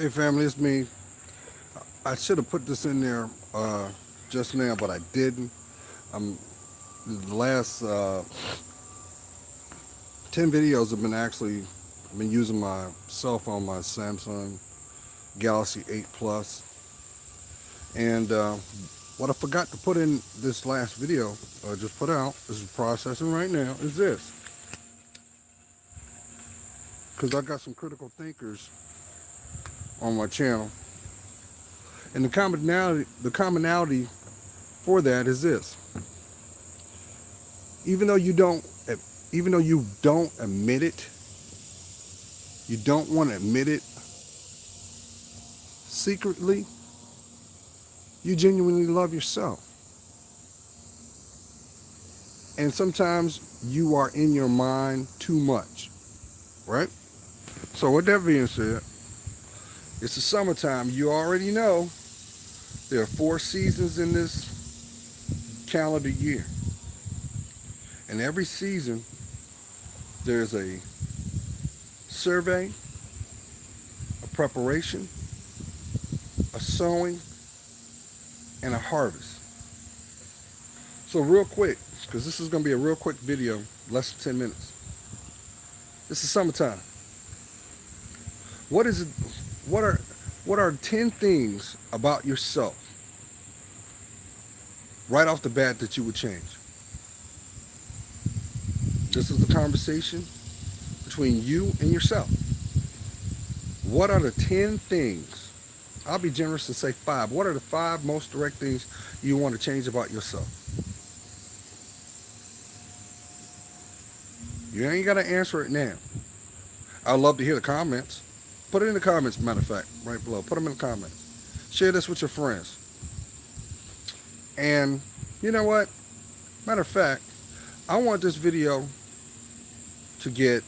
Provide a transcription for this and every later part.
Hey family, it's me. I should have put this in there just now, but I didn't. I'm the last 10 videos have been actually I've been using my cell phone, my Samsung Galaxy 8 Plus, and what I forgot to put in this last video, I just put out. This is processing right now. Is this because I got some critical thinkers on my channel, and the commonality for that is this: even though you don't even though you don't admit it, you don't want to admit it secretly, you genuinely love yourself. And sometimes you are in your mind too much, right? So with that being said, it's the summertime. You already know there are 4 seasons in this calendar year. And every season there's a survey, a preparation, a sowing, and a harvest. So real quick, because this is going to be a real quick video, less than 10 minutes. This is summertime. What is it? What are what are 10 things about yourself right off the bat that you would change? This is the conversation between you and yourself. What are the 10 things? I'll be generous and say 5. What are the 5 most direct things you want to change about yourself? You ain't got to answer it now. I'd love to hear the comments. Put it in the comments, matter of fact, right below. Put them in the comments. Share this with your friends. And you know what? Matter of fact, I want this video to get,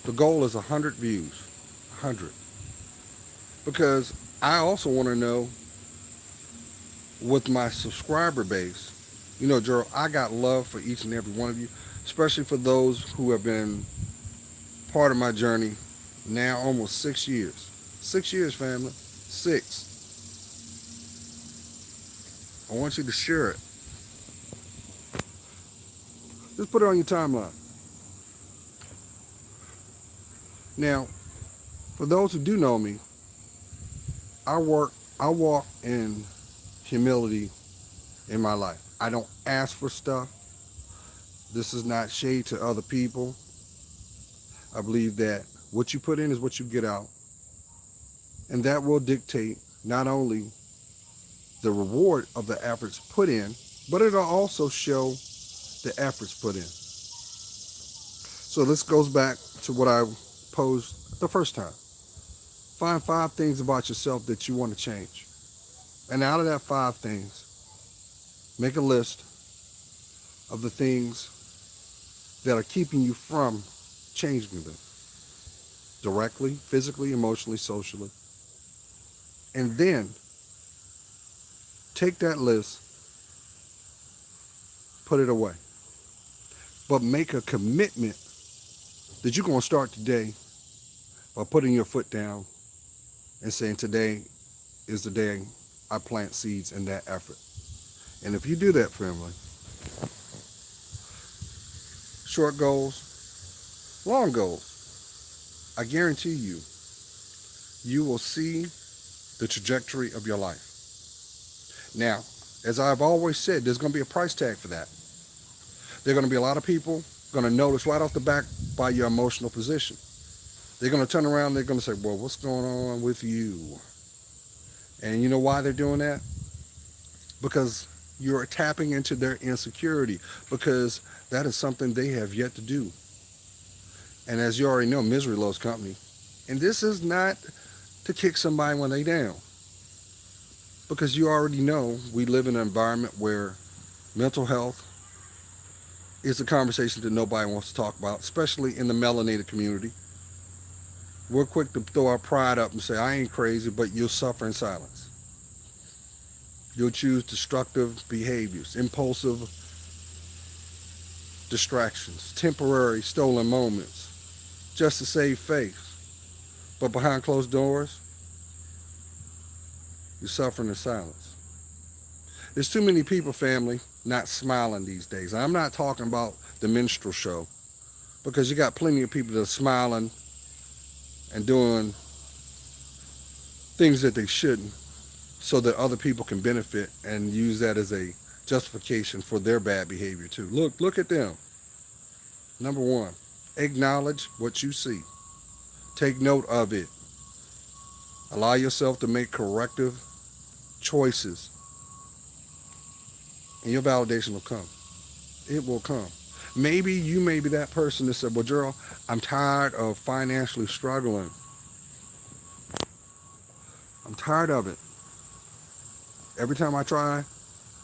the goal is 100 views. 100. Because I also want to know, with my subscriber base, you know, Gerald, I got love for each and every one of you, especially for those who have been part of my journey now almost 6 years. 6 years, family. 6. I want you to share it. Just put it on your timeline. Now, for those who do know me, I walk in humility in my life. I don't ask for stuff. This is not shade to other people. I believe that what you put in is what you get out. And that will dictate not only the reward of the efforts put in, but it'll also show the efforts put in. So this goes back to what I posed the first time. Find 5 things about yourself that you want to change. And out of that 5 things, make a list of the things that are keeping you from changing them. Directly, physically, emotionally, socially. And then take that list, put it away. But make a commitment that you're going to start today by putting your foot down and saying, today is the day I plant seeds in that effort. And if you do that, family, short goals, long goals, I guarantee you, you will see the trajectory of your life. Now, as I've always said, there's going to be a price tag for that. There are going to be a lot of people going to notice right off the back by your emotional position. They're going to turn around and they're going to say, well, what's going on with you? And you know why they're doing that? Because you're tapping into their insecurity, because that is something they have yet to do. And as you already know, misery loves company. And this is not to kick somebody when they down. Because you already know we live in an environment where mental health is a conversation that nobody wants to talk about, especially in the melanated community. We're quick to throw our pride up and say, I ain't crazy, but you'll suffer in silence. You'll choose destructive behaviors, impulsive distractions, temporary stolen moments, just to save face. But behind closed doors, You're suffering in silence. There's too many people, family, not smiling these days. I'm not talking about the minstrel show because you got plenty of people that are smiling and doing things that they shouldn't so that other people can benefit and use that as a justification for their bad behavior too. Look at them. Number one, acknowledge what you see. Take note of it. Allow yourself to make corrective choices, and your validation will come. It will come. Maybe you may be that person that said, well, Gerald, I'm tired of financially struggling. I'm tired of it. Every time I try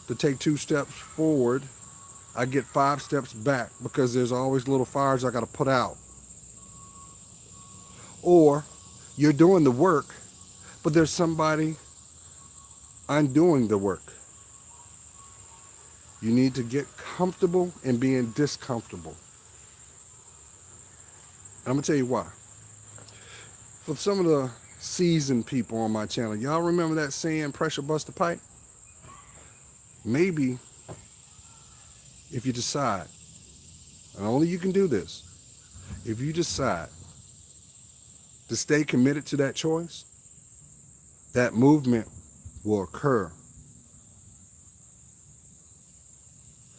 to take 2 steps forward, I get 5 steps back because there's always little fires I got to put out. Or you're doing the work, but there's somebody undoing the work. You need to get comfortable in being discomfortable. And I'm going to tell you why. For some of the seasoned people on my channel, y'all remember that saying, pressure bust the pipe? Maybe if you decide, and only you can do this, if you decide to stay committed to that choice, that movement will occur.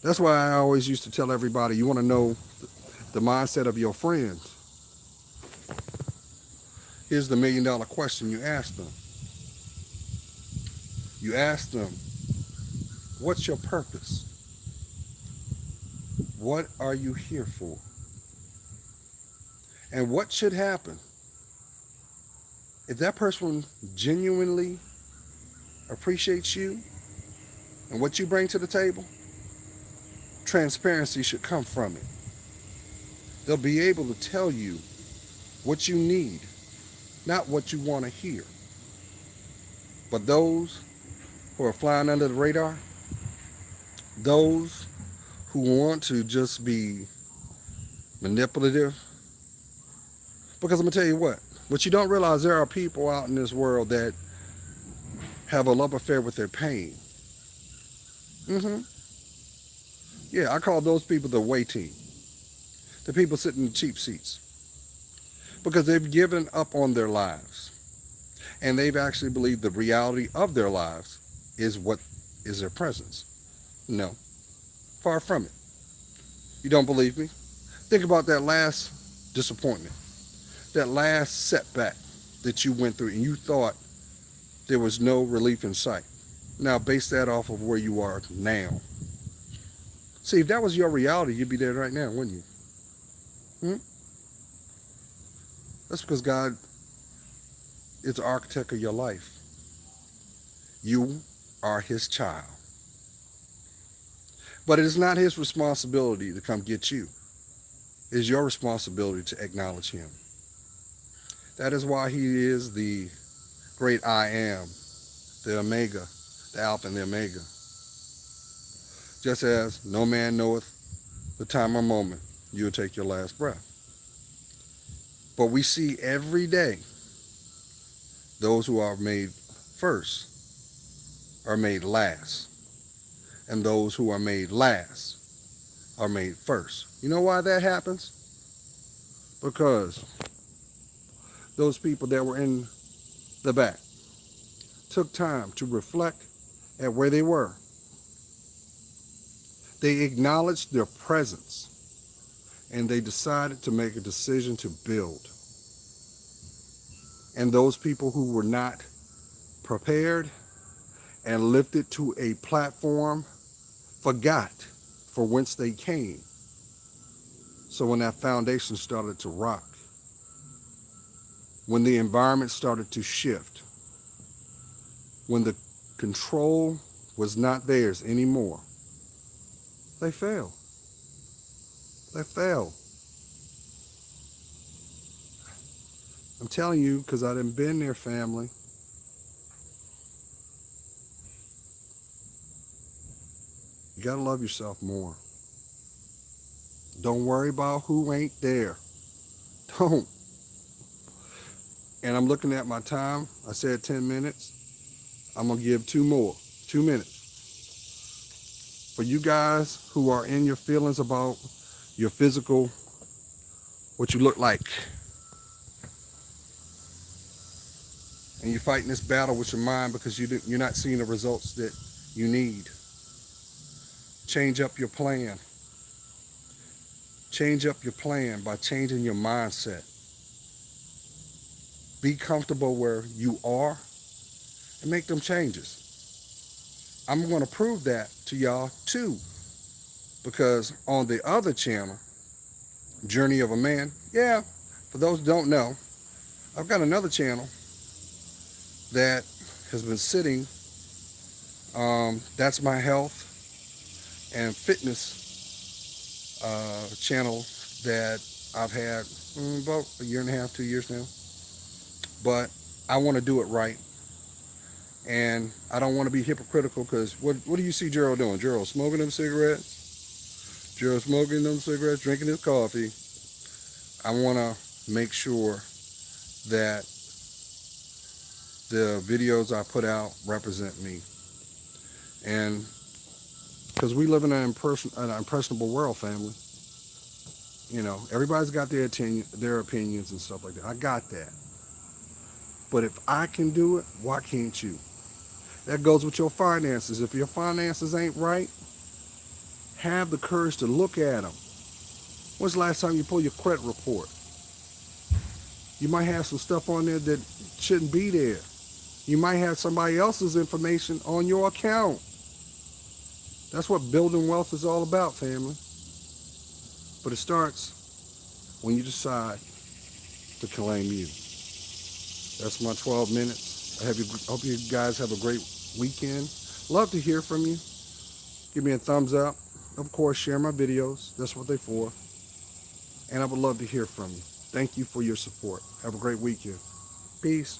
That's why I always used to tell everybody, you want to know the mindset of your friends. Here's the $1 million question you ask them. You ask them, what's your purpose? What are you here for? And what should happen if that person genuinely appreciates you and what you bring to the table? Transparency should come from it. They'll be able to tell you what you need, not what you want to hear. But those who are flying under the radar, those who want to just be manipulative, because I'm going to tell you what you don't realize, there are people out in this world that have a love affair with their pain. Yeah, I call those people the way team. The people sitting in the cheap seats. Because they've given up on their lives. And they've actually believed the reality of their lives is what is their presence. No. Far from it. You don't believe me? Think about that last disappointment. That last setback that you went through and you thought there was no relief in sight. Now base that off of where you are now. See, if that was your reality, you'd be there right now, wouldn't you? That's because God is the architect of your life. You are his child. But it is not his responsibility to come get you. It is your responsibility to acknowledge him. That is why he is the great I am, the Omega, the Alpha and the Omega. Just as no man knoweth the time or moment you'll take your last breath. But we see every day those who are made first are made last. And those who are made last are made first. You know why that happens? Because those people that were in the back took time to reflect at where they were. They acknowledged their presence and they decided to make a decision to build. And those people who were not prepared and lifted to a platform forgot for whence they came. So when that foundation started to rock, when the environment started to shift, when the control was not theirs anymore, they fell. They fell. I'm telling you, because I done been there, family. You gotta love yourself more. Don't worry about who ain't there. Don't. And I'm looking at my time. I said 10 minutes. I'm going to give 2 minutes. For you guys who are in your feelings about your physical, what you look like, and you're fighting this battle with your mind because you're not seeing the results that you need. Change up your plan. Change up your plan by changing your mindset. Be comfortable where you are and make them changes. I'm going to prove that to y'all too, because on the other channel, Journey of a Man, yeah, for those who don't know, I've got another channel that has been sitting. That's my health and fitness channel that I've had about a year and a half, 2 years now. But I want to do it right. And I don't want to be hypocritical, because what do you see Gerald doing? Gerald smoking them cigarettes. Gerald smoking them cigarettes, drinking his coffee. I want to make sure that the videos I put out represent me. And because we live in an impressionable world, family. You know, everybody's got their opinions and stuff like that. I got that. But if I can do it, why can't you? That goes with your finances. If your finances ain't right, have the courage to look at them. When's the last time you pulled your credit report? You might have some stuff on there that shouldn't be there. You might have somebody else's information on your account. That's what building wealth is all about, family. But it starts when you decide to claim you. That's my 12 minutes. I hope you guys have a great weekend. Love to hear from you. Give me a thumbs up. Of course, share my videos. That's what they're for. And I would love to hear from you. Thank you for your support. Have a great weekend. Peace.